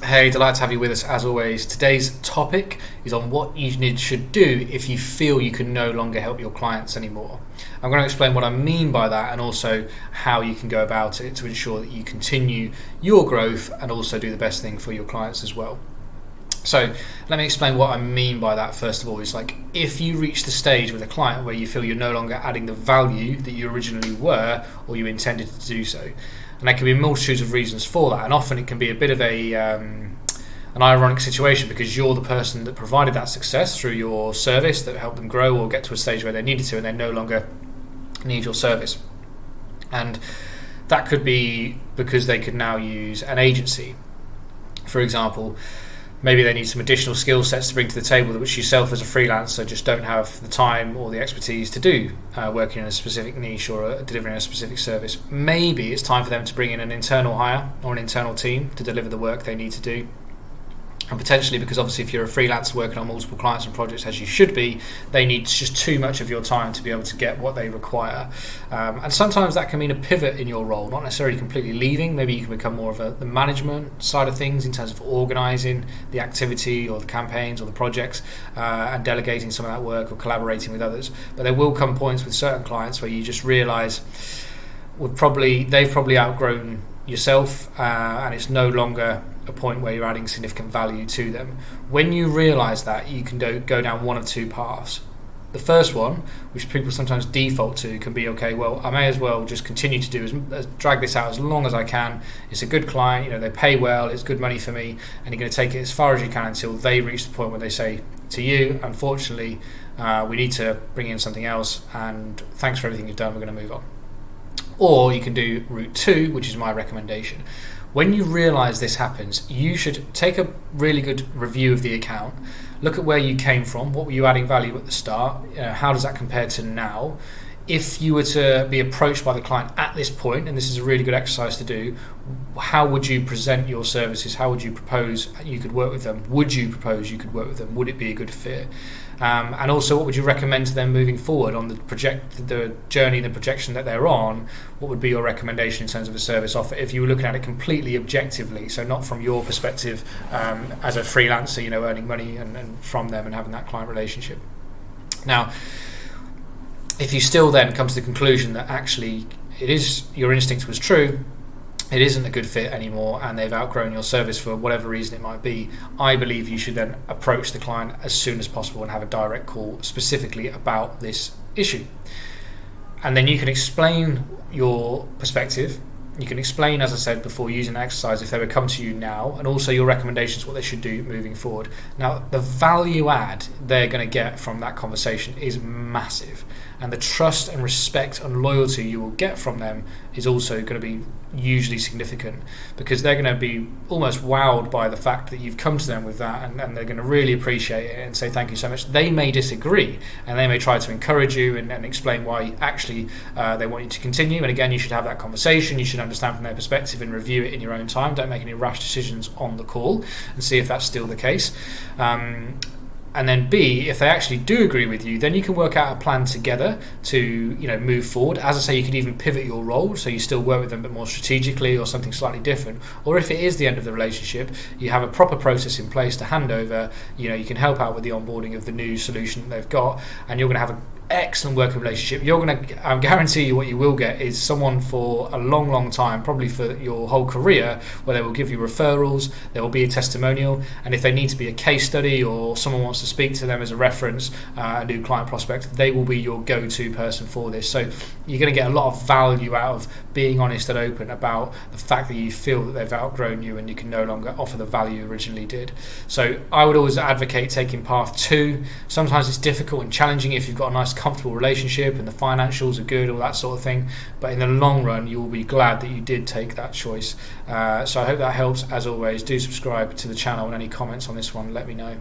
Hey, delighted to have you with us as always. Today's topic is on what you should do if you feel you can no longer help your clients anymore. I'm going to explain what I mean by that and also how you can go about it to ensure that you continue your growth and also do the best thing for your clients as well. So let me explain what I mean by that. First of all, is like if you reach the stage with a client where you feel you're no longer adding the value that you originally were or you intended to do so. And there can be multitudes of reasons for that, and often it can be a bit of an ironic situation because you're the person that provided that success through your service that helped them grow or get to a stage where they needed to and they no longer need your service. And that could be because they could now use an agency. For example, maybe they need some additional skill sets to bring to the table that which yourself as a freelancer just don't have the time or the expertise to do, working in a specific niche or delivering a specific service. Maybe it's time for them to bring in an internal hire or an internal team to deliver the work they need to do. And potentially, because obviously if you're a freelancer working on multiple clients and projects as you should be, they need just too much of your time to be able to get what they require. And sometimes that can mean a pivot in your role, not necessarily completely leaving. Maybe you can become more of the management side of things in terms of organising the activity or the campaigns or the projects and delegating some of that work or collaborating with others. But there will come points with certain clients where you just realise they've probably outgrown yourself and it's no longer a point where you're adding significant value to them. When you realise that, you can go down one of two paths. The first one, which people sometimes default to, can be, okay, well, I may as well just continue to drag this out as long as I can. It's a good client, they pay well, it's good money for me, and you're going to take it as far as you can until they reach the point where they say to you, unfortunately, we need to bring in something else, and thanks for everything you've done, we're going to move on. Or you can do route 2, which is my recommendation. When you realise this happens, you should take a really good review of the account, look at where you came from, what were you adding value at the start, how does that compare to now. If you were to be approached by the client at this point, and this is a really good exercise to do, how would you present your services? How would you propose you could work with them? Would you propose you could work with them? Would it be a good fit? And also, what would you recommend to them moving forward on the journey, the projection that they're on? What would be your recommendation in terms of a service offer if you were looking at it completely objectively, so not from your perspective as a freelancer, earning money and from them and having that client relationship. Now, if you still then come to the conclusion that actually your instinct was true, it isn't a good fit anymore and they've outgrown your service for whatever reason it might be, I believe you should then approach the client as soon as possible and have a direct call specifically about this issue. And then you can explain your perspective. You can explain, as I said before, using an exercise if they would come to you now, and also your recommendations, what they should do moving forward. Now, the value add they're going to get from that conversation is massive, and the trust and respect and loyalty you will get from them is also going to be hugely significant, because they're going to be almost wowed by the fact that you've come to them with that, and they're going to really appreciate it and say thank you so much. They may disagree and they may try to encourage you and explain why actually they want you to continue, and again, you should have that conversation. You should understand from their perspective and review it in your own time. Don't make any rash decisions on the call, and see if that's still the case. And then B, if they actually do agree with you, then you can work out a plan together to move forward. As I say, you could even pivot your role, so you still work with them but more strategically or something slightly different. Or if it is the end of the relationship, you have a proper process in place to hand over. You can help out with the onboarding of the new solution that they've got, and you're going to have an excellent working relationship. I guarantee you what you will get is someone for a long, long time, probably for your whole career, where they will give you referrals, there will be a testimonial, and if they need to be a case study or someone wants to speak to them as a reference, a new client prospect, they will be your go-to person for this. So you're going to get a lot of value out of being honest and open about the fact that you feel that they've outgrown you and you can no longer offer the value you originally did. So I would always advocate taking path 2. Sometimes it's difficult and challenging if you've got a nice comfortable relationship and the financials are good, all that sort of thing, but in the long run you will be glad that you did take that choice. So I hope that helps. As always, do subscribe to the channel, and any comments on this one, let me know.